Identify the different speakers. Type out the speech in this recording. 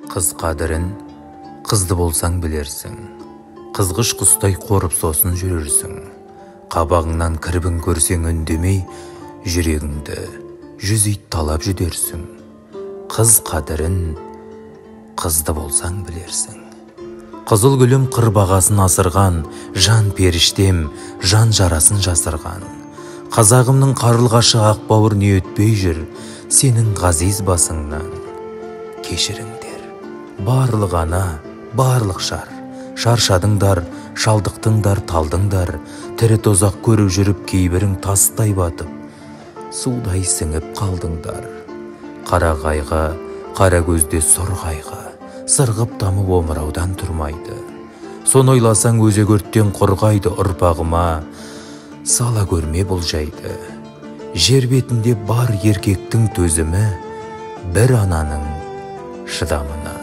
Speaker 1: Қыз қадірін қызды болсаң білерсің, қызғыш құстай қорып сосын жүрерсің. Қабағыңнан кірбің көрсең үндемей, жүрегіңді жүз ит талап жүдерсің. Қыз қадірін қызды болсаң білерсің. Қызыл гүлім қыр бағасын асырған, жан періштем жан жарасын жасырған. Қазағымның қарлығашы ақ бауыр не өтпей жүр сенің ғазиз басыңнан. Кешіріңдер, барлық ана, барлық шар, шаршадыңдар, шалдықтыңдар, талдыңдар, тірі тозақ көріп жүріп кейбірің тастай батып, судай сіңіп қалдыңдар. Қара қайғы, қара көзде сұр қайғы, сырғып тамып омыраудан тұрмайды. Соны ойласаң өзек өрттен қорғайды ұрпағыма, сала көрме бұл жайды. Жер бетінде бар еркектің төзімі, бір ананың шыдамына.